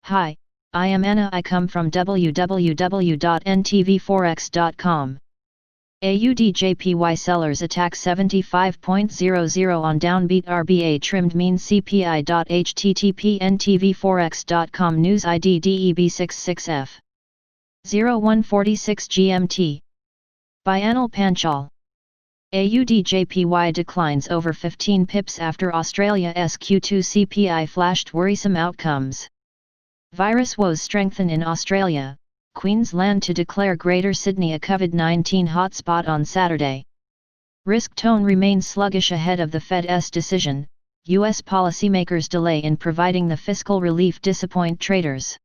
Hi, I am Anna. I come from www.ntvforex.com. AUD JPY Sellers attack 75.00 on downbeat RBA Trimmed Mean CPI. http ntvforex.com News ID DEB66F 0146 GMT by Anil Panchal. AUD JPY declines over 15 pips after Australia's Q2 CPI flashed worrisome outcomes. Virus woes strengthen in Australia, Queensland to declare Greater Sydney a COVID-19 hotspot on Saturday. Risk tone remains sluggish ahead of the Fed's decision. US policymakers' delay in providing the fiscal relief disappoint traders.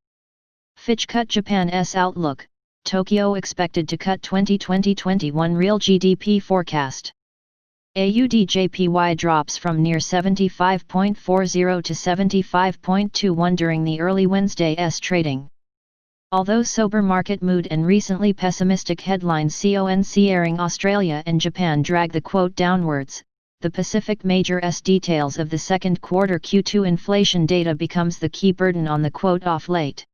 Fitch cut Japan's outlook. Tokyo expected to cut 2020-21 real GDP forecast. AUD JPY drops from near 75.40 to 75.21 during the early Wednesday's trading. Although sober market mood and recently pessimistic headlines concerning Australia and Japan drag the quote downwards, the Pacific Major's details of the second quarter Q2 inflation data becomes the key burden on the quote off late.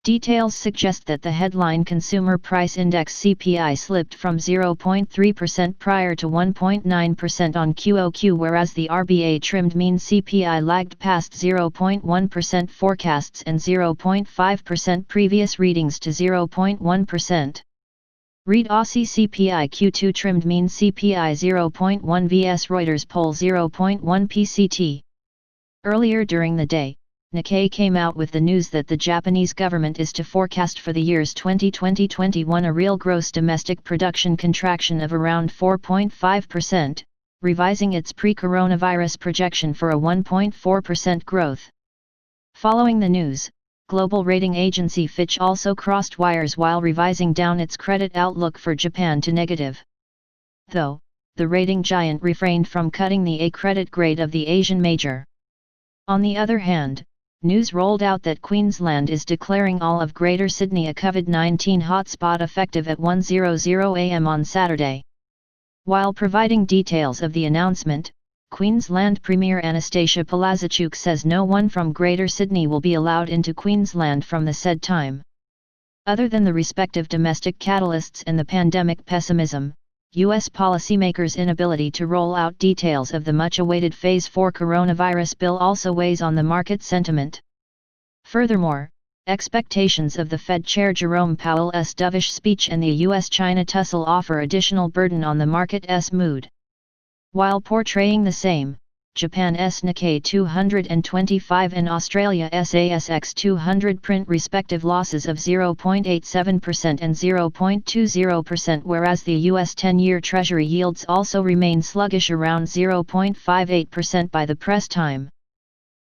Details suggest that the headline Consumer Price Index CPI slipped from 0.3% prior to 1.9% on QoQ, whereas the RBA Trimmed Mean CPI lagged past 0.1% forecasts and 0.5% previous readings to 0.1%. Read Aussie CPI Q2 Trimmed Mean CPI 0.1 vs Reuters poll 0.1 PCT. Earlier during the day, Nikkei came out with the news that the Japanese government is to forecast for the years 2020-21 a real gross domestic production contraction of around 4.5%, revising its pre-coronavirus projection for a 1.4% growth. Following the news, global rating agency Fitch also crossed wires while revising down its credit outlook for Japan to negative. Though, the rating giant refrained from cutting the A credit grade of the Asian major. On the other hand, news rolled out that Queensland is declaring all of Greater Sydney a COVID-19 hotspot effective at 1:00 am on Saturday. While providing details of the announcement, Queensland Premier Anastasia Palaszczuk says no one from Greater Sydney will be allowed into Queensland from the said time. Other than the respective domestic catalysts and the pandemic pessimism, US policymakers' inability to roll out details of the much-awaited Phase 4 coronavirus bill also weighs on the market sentiment. Furthermore, expectations of the Fed Chair Jerome Powell's dovish speech and the US-China tussle offer additional burden on the market's mood. While portraying the same, Japan's Nikkei 225 and Australia's ASX 200 print respective losses of 0.87% and 0.20%, whereas the US 10-year Treasury yields also remain sluggish around 0.58% by the press time.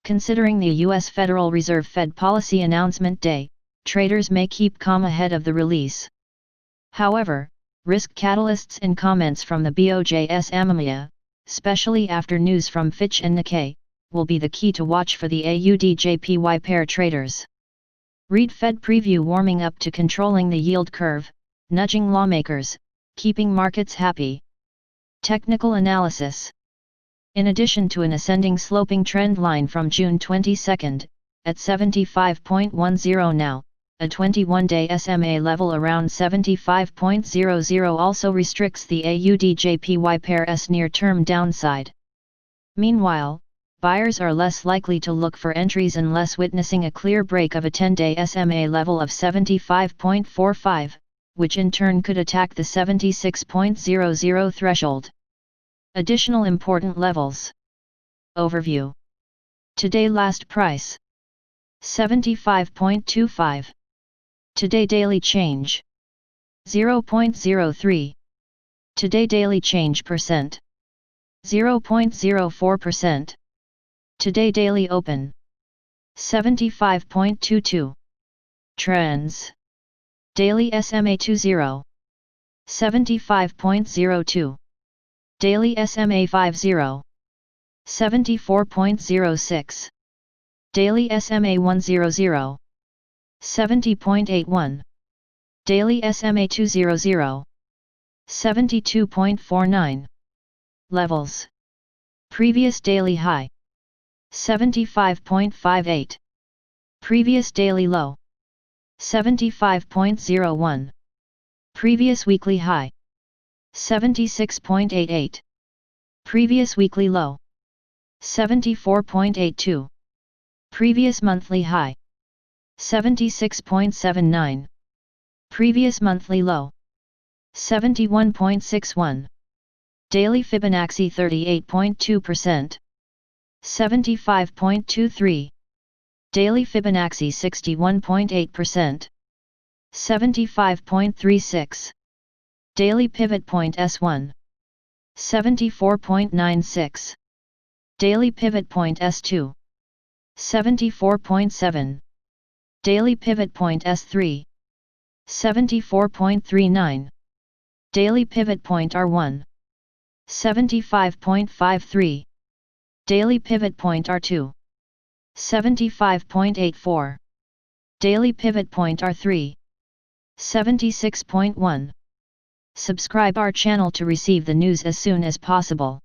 Considering the US Federal Reserve Fed policy announcement day, traders may keep calm ahead of the release. However, risk catalysts and comments from the BOJ's AMMIA, especially after news from Fitch and Nikkei, will be the key to watch for the AUD JPY pair traders. Read Fed preview warming up to controlling the yield curve, nudging lawmakers, keeping markets happy. Technical analysis. In addition to an ascending sloping trend line from June 22, at 75.10 now, a 21-day SMA level around 75.00 also restricts the AUD JPY pair's near-term downside. Meanwhile, buyers are less likely to look for entries unless witnessing a clear break of a 10-day SMA level of 75.45, which in turn could attack the 76.00 threshold. Additional important levels. Overview. Today last price. 75.25. Today daily change. 0.03. Today daily change percent. 0.04%. Today daily open. 75.22. Trends. Daily SMA 20. 75.02. Daily SMA 50. 74.06. Daily SMA 100. 70.81. Daily SMA 200. 72.49. Levels. Previous daily high. 75.58. Previous daily low. 75.01. Previous weekly high. 76.88. Previous weekly low. 74.82. Previous monthly high. 76.79. Previous monthly low. 71.61. Daily Fibonacci 38.2%. 75.23. Daily Fibonacci 61.8%. 75.36. Daily Pivot Point S1. 74.96. Daily Pivot Point S2. 74.7. Daily Pivot Point S3. 74.39. Daily Pivot Point R1. 75.53. Daily Pivot Point R2. 75.84. Daily Pivot Point R3. 76.1. Subscribe our channel to receive the news as soon as possible.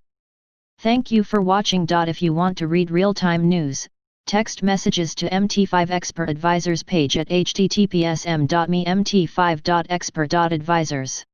Thank you for watching. If you want to read real-time news, text messages to MT5 Expert Advisors page at https://m.me/mt5.expert.advisors.